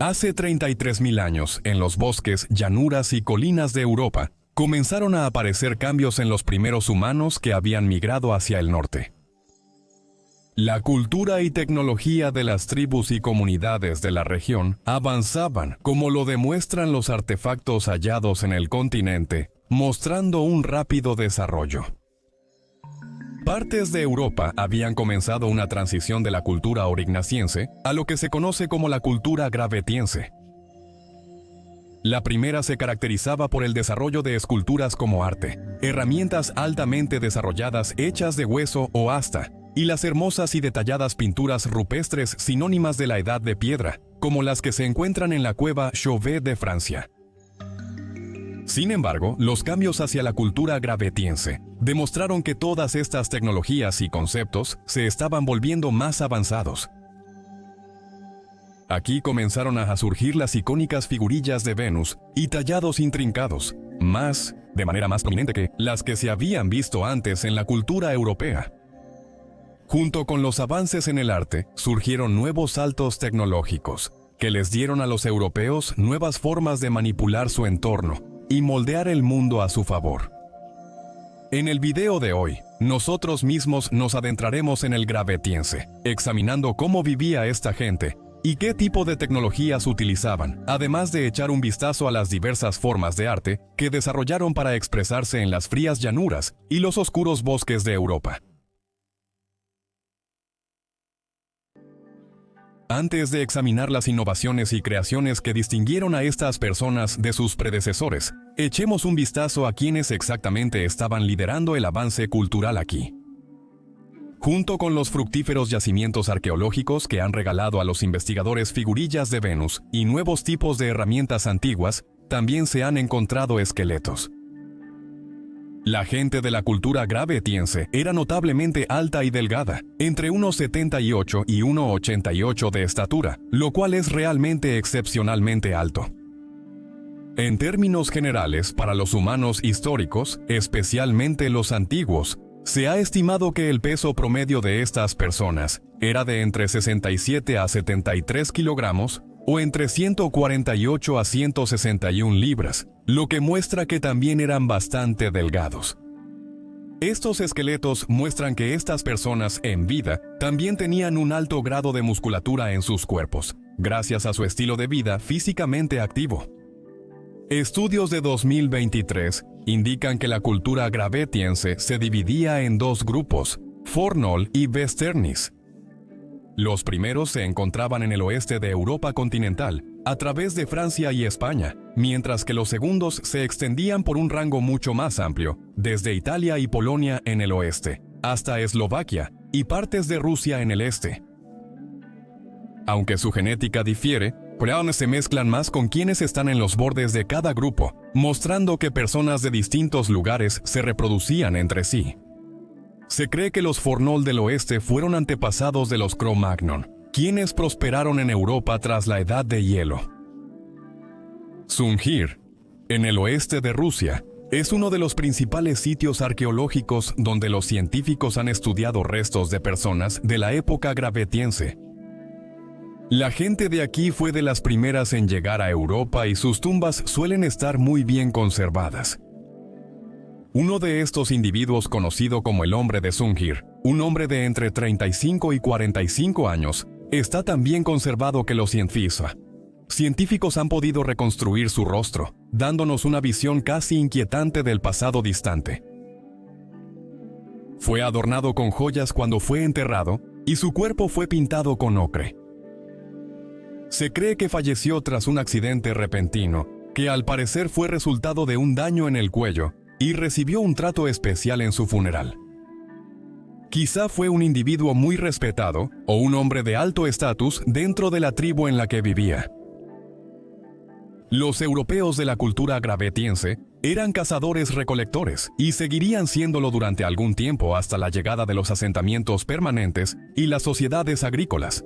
Hace 33.000 años, en los bosques, llanuras y colinas de Europa, comenzaron a aparecer cambios en los primeros humanos que habían migrado hacia el norte. La cultura y tecnología de las tribus y comunidades de la región avanzaban, como lo demuestran los artefactos hallados en el continente, mostrando un rápido desarrollo. Partes de Europa habían comenzado una transición de la cultura aurignaciense a lo que se conoce como la cultura gravetiense. La primera se caracterizaba por el desarrollo de esculturas como arte, herramientas altamente desarrolladas hechas de hueso o asta, y las hermosas y detalladas pinturas rupestres sinónimas de la Edad de Piedra, como las que se encuentran en la cueva Chauvet de Francia. Sin embargo, los cambios hacia la cultura gravetiense demostraron que todas estas tecnologías y conceptos se estaban volviendo más avanzados. Aquí comenzaron a surgir las icónicas figurillas de Venus y tallados intrincados, de manera más prominente que las que se habían visto antes en la cultura europea. Junto con los avances en el arte, surgieron nuevos saltos tecnológicos, que les dieron a los europeos nuevas formas de manipular su entorno y moldear el mundo a su favor. En el video de hoy, nosotros mismos nos adentraremos en el gravetiense, examinando cómo vivía esta gente y qué tipo de tecnologías utilizaban, además de echar un vistazo a las diversas formas de arte que desarrollaron para expresarse en las frías llanuras y los oscuros bosques de Europa. Antes de examinar las innovaciones y creaciones que distinguieron a estas personas de sus predecesores, echemos un vistazo a quienes exactamente estaban liderando el avance cultural aquí. Junto con los fructíferos yacimientos arqueológicos que han regalado a los investigadores figurillas de Venus y nuevos tipos de herramientas antiguas, también se han encontrado esqueletos. La gente de la cultura gravetiense era notablemente alta y delgada, entre 1,78 y 1,88 de estatura, lo cual es realmente excepcionalmente alto. En términos generales, para los humanos históricos, especialmente los antiguos, se ha estimado que el peso promedio de estas personas era de entre 67 a 73 kilogramos, o entre 148 a 161 libras, lo que muestra que también eran bastante delgados. Estos esqueletos muestran que estas personas en vida también tenían un alto grado de musculatura en sus cuerpos, gracias a su estilo de vida físicamente activo. Estudios de 2023 indican que la cultura gravetiense se dividía en dos grupos, Fornol y Vesternis. Los primeros se encontraban en el oeste de Europa continental, a través de Francia y España, mientras que los segundos se extendían por un rango mucho más amplio, desde Italia y Polonia en el oeste, hasta Eslovaquia y partes de Rusia en el este. Aunque su genética difiere, se mezclan más con quienes están en los bordes de cada grupo, mostrando que personas de distintos lugares se reproducían entre sí. Se cree que los Fornol del oeste fueron antepasados de los Cro-Magnon, quienes prosperaron en Europa tras la Edad de Hielo. Sungir, en el oeste de Rusia, es uno de los principales sitios arqueológicos donde los científicos han estudiado restos de personas de la época gravetiense. La gente de aquí fue de las primeras en llegar a Europa y sus tumbas suelen estar muy bien conservadas. Uno de estos individuos, conocido como el hombre de Sungir, un hombre de entre 35 y 45 años, está tan bien conservado que lo cientifica. Científicos han podido reconstruir su rostro, dándonos una visión casi inquietante del pasado distante. Fue adornado con joyas cuando fue enterrado y su cuerpo fue pintado con ocre. Se cree que falleció tras un accidente repentino, que al parecer fue resultado de un daño en el cuello, y recibió un trato especial en su funeral. Quizá fue un individuo muy respetado o un hombre de alto estatus dentro de la tribu en la que vivía. Los europeos de la cultura gravetiense eran cazadores-recolectores y seguirían siéndolo durante algún tiempo hasta la llegada de los asentamientos permanentes y las sociedades agrícolas.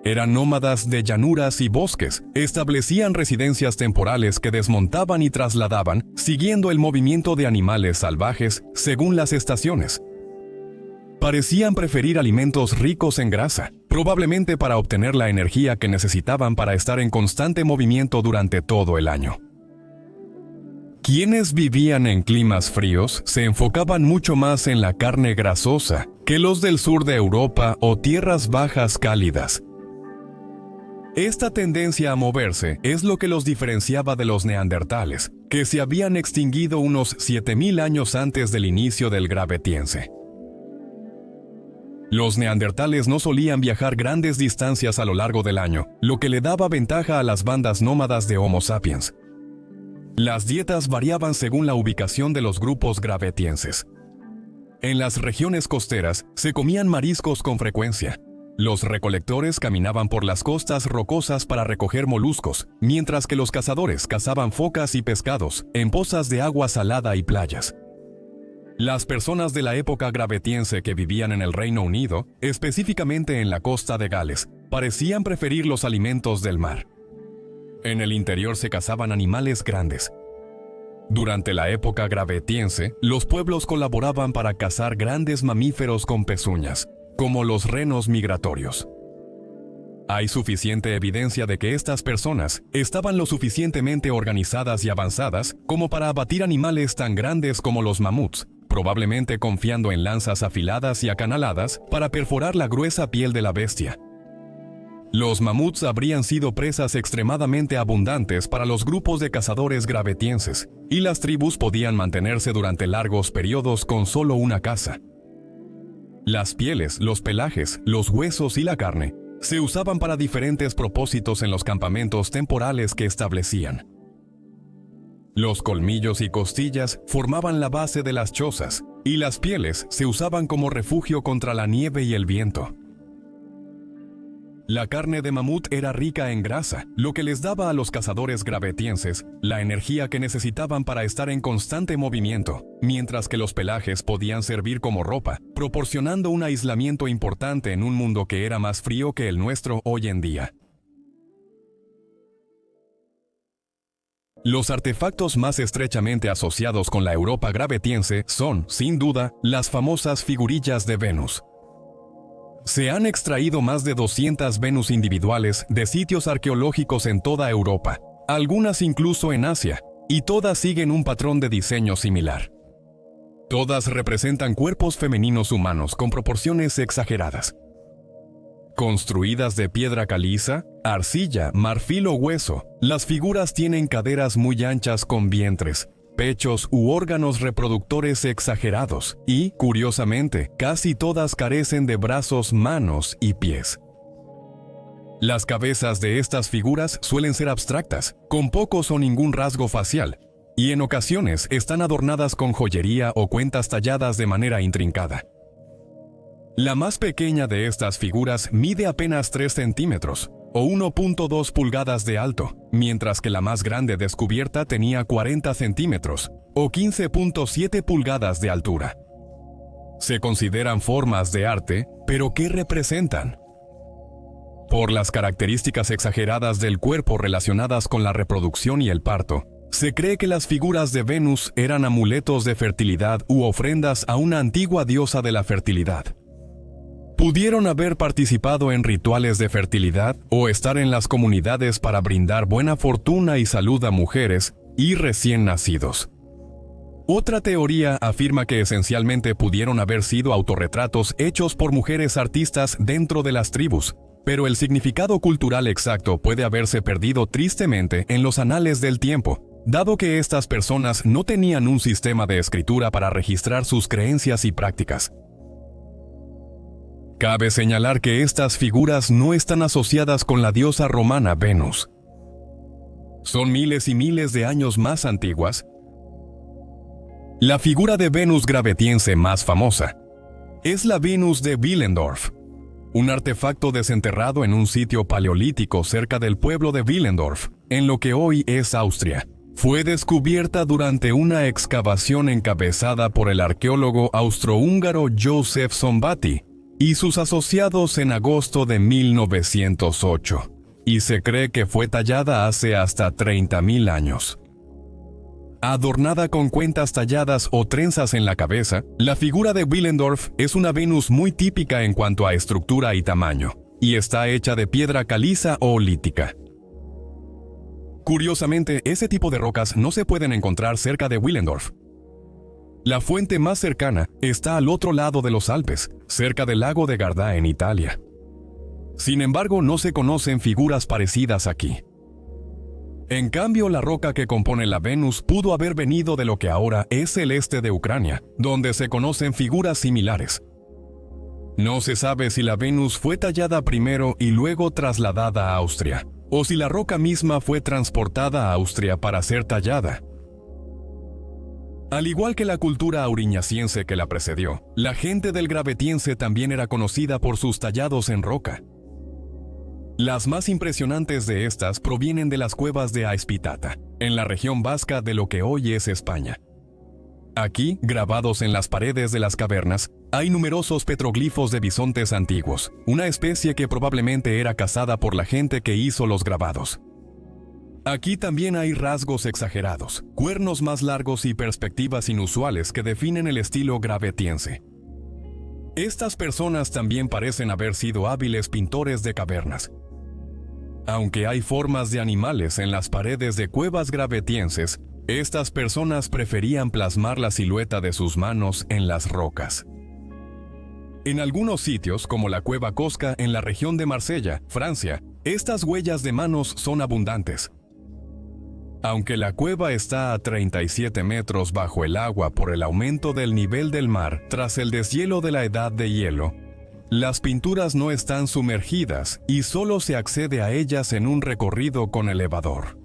Eran nómadas de llanuras y bosques, establecían residencias temporales que desmontaban y trasladaban, siguiendo el movimiento de animales salvajes según las estaciones. Parecían preferir alimentos ricos en grasa, probablemente para obtener la energía que necesitaban para estar en constante movimiento durante todo el año. Quienes vivían en climas fríos se enfocaban mucho más en la carne grasosa que los del sur de Europa o tierras bajas cálidas. Esta tendencia a moverse es lo que los diferenciaba de los neandertales, que se habían extinguido unos 7000 años antes del inicio del Gravetiense. Los neandertales no solían viajar grandes distancias a lo largo del año, lo que le daba ventaja a las bandas nómadas de Homo sapiens. Las dietas variaban según la ubicación de los grupos gravetienses. En las regiones costeras se comían mariscos con frecuencia. Los recolectores caminaban por las costas rocosas para recoger moluscos, mientras que los cazadores cazaban focas y pescados en pozas de agua salada y playas. Las personas de la época gravetiense que vivían en el Reino Unido, específicamente en la costa de Gales, parecían preferir los alimentos del mar. En el interior se cazaban animales grandes. Durante la época gravetiense, los pueblos colaboraban para cazar grandes mamíferos con pezuñas, como los renos migratorios. Hay suficiente evidencia de que estas personas estaban lo suficientemente organizadas y avanzadas como para abatir animales tan grandes como los mamuts, probablemente confiando en lanzas afiladas y acanaladas para perforar la gruesa piel de la bestia. Los mamuts habrían sido presas extremadamente abundantes para los grupos de cazadores gravetienses, y las tribus podían mantenerse durante largos periodos con solo una caza. Las pieles, los pelajes, los huesos y la carne se usaban para diferentes propósitos en los campamentos temporales que establecían. Los colmillos y costillas formaban la base de las chozas, y las pieles se usaban como refugio contra la nieve y el viento. La carne de mamut era rica en grasa, lo que les daba a los cazadores gravetienses la energía que necesitaban para estar en constante movimiento, mientras que los pelajes podían servir como ropa, proporcionando un aislamiento importante en un mundo que era más frío que el nuestro hoy en día. Los artefactos más estrechamente asociados con la Europa gravetiense son, sin duda, las famosas figurillas de Venus. Se han extraído más de 200 Venus individuales de sitios arqueológicos en toda Europa, algunas incluso en Asia, y todas siguen un patrón de diseño similar. Todas representan cuerpos femeninos humanos con proporciones exageradas. Construidas de piedra caliza, arcilla, marfil o hueso, las figuras tienen caderas muy anchas con vientres, pechos u órganos reproductores exagerados y, curiosamente, casi todas carecen de brazos, manos y pies. Las cabezas de estas figuras suelen ser abstractas, con pocos o ningún rasgo facial, y en ocasiones están adornadas con joyería o cuentas talladas de manera intrincada. La más pequeña de estas figuras mide apenas 3 centímetros, o 1.2 pulgadas de alto, mientras que la más grande descubierta tenía 40 centímetros, o 15.7 pulgadas de altura. Se consideran formas de arte, pero ¿qué representan? Por las características exageradas del cuerpo relacionadas con la reproducción y el parto, se cree que las figuras de Venus eran amuletos de fertilidad u ofrendas a una antigua diosa de la fertilidad. Pudieron haber participado en rituales de fertilidad o estar en las comunidades para brindar buena fortuna y salud a mujeres y recién nacidos. Otra teoría afirma que esencialmente pudieron haber sido autorretratos hechos por mujeres artistas dentro de las tribus, pero el significado cultural exacto puede haberse perdido tristemente en los anales del tiempo, dado que estas personas no tenían un sistema de escritura para registrar sus creencias y prácticas. Cabe señalar que estas figuras no están asociadas con la diosa romana Venus. Son miles y miles de años más antiguas. La figura de Venus gravetiense más famosa es la Venus de Willendorf, un artefacto desenterrado en un sitio paleolítico cerca del pueblo de Willendorf, en lo que hoy es Austria. Fue descubierta durante una excavación encabezada por el arqueólogo austrohúngaro József Szombathy y sus asociados en agosto de 1908, y se cree que fue tallada hace hasta 30.000 años. Adornada con cuentas talladas o trenzas en la cabeza, la figura de Willendorf es una Venus muy típica en cuanto a estructura y tamaño, y está hecha de piedra caliza o lítica. Curiosamente, ese tipo de rocas no se pueden encontrar cerca de Willendorf. La fuente más cercana está al otro lado de los Alpes, cerca del lago de Garda en Italia. Sin embargo, no se conocen figuras parecidas aquí. En cambio, la roca que compone la Venus pudo haber venido de lo que ahora es el este de Ucrania, donde se conocen figuras similares. No se sabe si la Venus fue tallada primero y luego trasladada a Austria, o si la roca misma fue transportada a Austria para ser tallada. Al igual que la cultura auriñaciense que la precedió, la gente del Gravetiense también era conocida por sus tallados en roca. Las más impresionantes de estas provienen de las cuevas de Aespitata, en la región vasca de lo que hoy es España. Aquí, grabados en las paredes de las cavernas, hay numerosos petroglifos de bisontes antiguos, una especie que probablemente era cazada por la gente que hizo los grabados. Aquí también hay rasgos exagerados, cuernos más largos y perspectivas inusuales que definen el estilo gravetiense. Estas personas también parecen haber sido hábiles pintores de cavernas. Aunque hay formas de animales en las paredes de cuevas gravetienses, estas personas preferían plasmar la silueta de sus manos en las rocas. En algunos sitios, como la cueva Cosca en la región de Marsella, Francia, estas huellas de manos son abundantes. Aunque la cueva está a 37 metros bajo el agua por el aumento del nivel del mar tras el deshielo de la edad de hielo, las pinturas no están sumergidas y solo se accede a ellas en un recorrido con elevador.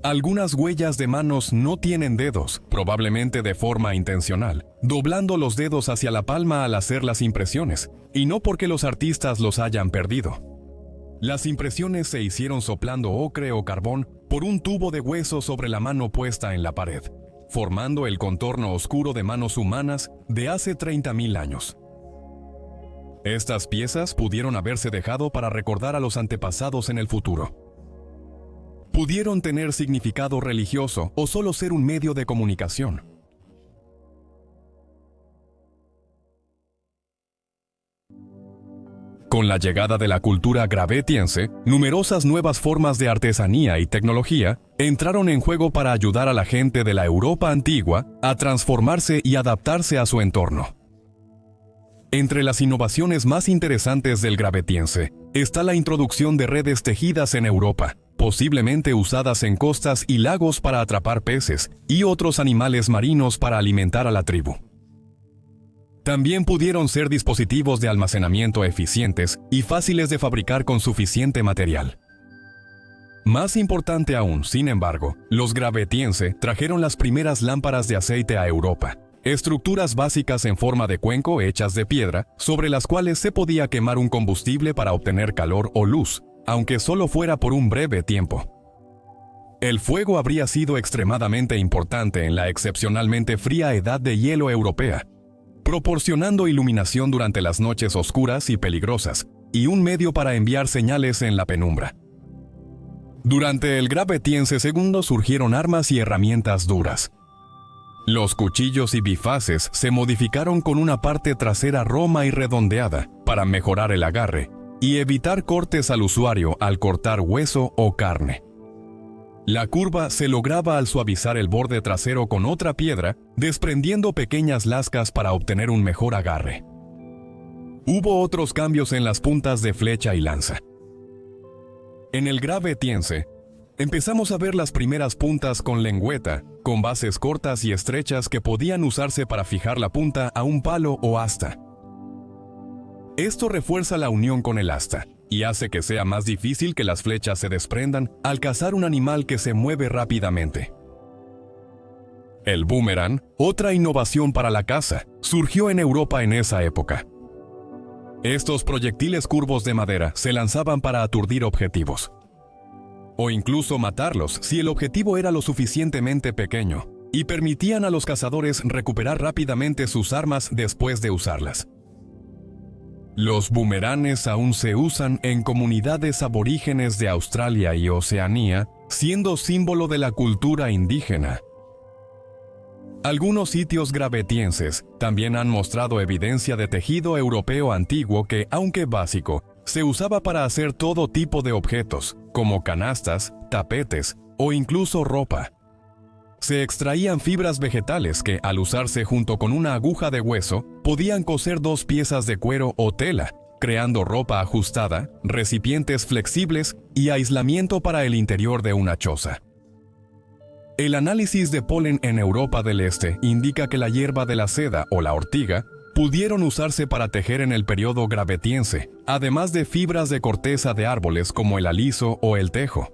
Algunas huellas de manos no tienen dedos, probablemente de forma intencional, doblando los dedos hacia la palma al hacer las impresiones, y no porque los artistas los hayan perdido. Las impresiones se hicieron soplando ocre o carbón por un tubo de hueso sobre la mano puesta en la pared, formando el contorno oscuro de manos humanas de hace 30.000 años. Estas piezas pudieron haberse dejado para recordar a los antepasados en el futuro. Pudieron tener significado religioso o solo ser un medio de comunicación. Con la llegada de la cultura gravetiense, numerosas nuevas formas de artesanía y tecnología entraron en juego para ayudar a la gente de la Europa antigua a transformarse y adaptarse a su entorno. Entre las innovaciones más interesantes del gravetiense está la introducción de redes tejidas en Europa, posiblemente usadas en costas y lagos para atrapar peces y otros animales marinos para alimentar a la tribu. También pudieron ser dispositivos de almacenamiento eficientes y fáciles de fabricar con suficiente material. Más importante aún, sin embargo, los gravetiense trajeron las primeras lámparas de aceite a Europa, estructuras básicas en forma de cuenco hechas de piedra, sobre las cuales se podía quemar un combustible para obtener calor o luz, aunque solo fuera por un breve tiempo. El fuego habría sido extremadamente importante en la excepcionalmente fría edad de hielo europea, proporcionando iluminación durante las noches oscuras y peligrosas, y un medio para enviar señales en la penumbra. Durante el Gravetiense II surgieron armas y herramientas duras. Los cuchillos y bifaces se modificaron con una parte trasera roma y redondeada para mejorar el agarre y evitar cortes al usuario al cortar hueso o carne. La curva se lograba al suavizar el borde trasero con otra piedra, desprendiendo pequeñas lascas para obtener un mejor agarre. Hubo otros cambios en las puntas de flecha y lanza. En el Gravetiense, empezamos a ver las primeras puntas con lengüeta, con bases cortas y estrechas que podían usarse para fijar la punta a un palo o asta. Esto refuerza la unión con el asta y hace que sea más difícil que las flechas se desprendan al cazar un animal que se mueve rápidamente. El boomerang, otra innovación para la caza, surgió en Europa en esa época. Estos proyectiles curvos de madera se lanzaban para aturdir objetivos, o incluso matarlos si el objetivo era lo suficientemente pequeño, y permitían a los cazadores recuperar rápidamente sus armas después de usarlas. Los boomeranes aún se usan en comunidades aborígenes de Australia y Oceanía, siendo símbolo de la cultura indígena Algunos sitios gravetienses también han mostrado evidencia de tejido europeo antiguo que, aunque básico, se usaba para hacer todo tipo de objetos, como canastas, tapetes o incluso ropa. Se extraían fibras vegetales que, al usarse junto con una aguja de hueso, podían coser 2 piezas de cuero o tela, creando ropa ajustada, recipientes flexibles y aislamiento para el interior de una choza. El análisis de polen en Europa del Este indica que la hierba de la seda o la ortiga pudieron usarse para tejer en el periodo gravetiense, además de fibras de corteza de árboles como el aliso o el tejo.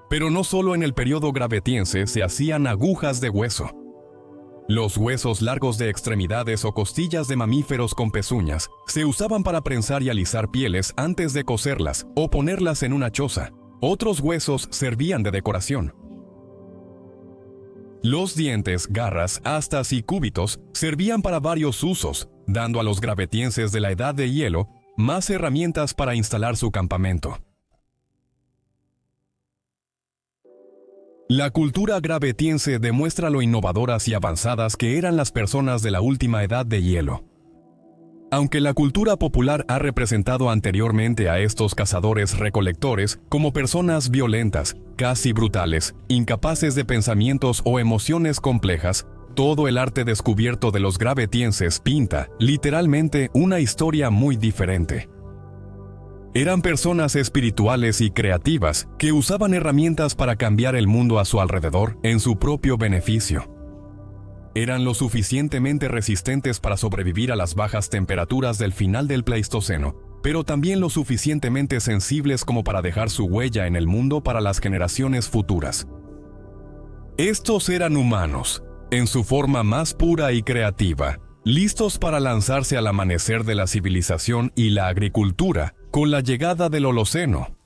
Pero no solo en el periodo gravetiense se hacían agujas de hueso. Los huesos largos de extremidades o costillas de mamíferos con pezuñas se usaban para prensar y alisar pieles antes de coserlas o ponerlas en una choza. Otros huesos servían de decoración. Los dientes, garras, astas y cúbitos servían para varios usos, dando a los gravetienses de la Edad de Hielo más herramientas para instalar su campamento. La cultura gravetiense demuestra lo innovadoras y avanzadas que eran las personas de la última Edad de Hielo. Aunque la cultura popular ha representado anteriormente a estos cazadores-recolectores como personas violentas, casi brutales, incapaces de pensamientos o emociones complejas, todo el arte descubierto de los gravetienses pinta, literalmente, una historia muy diferente. Eran personas espirituales y creativas que usaban herramientas para cambiar el mundo a su alrededor en su propio beneficio. Eran lo suficientemente resistentes para sobrevivir a las bajas temperaturas del final del Pleistoceno, pero también lo suficientemente sensibles como para dejar su huella en el mundo para las generaciones futuras. Estos eran humanos, en su forma más pura y creativa, listos para lanzarse al amanecer de la civilización y la agricultura con la llegada del Holoceno.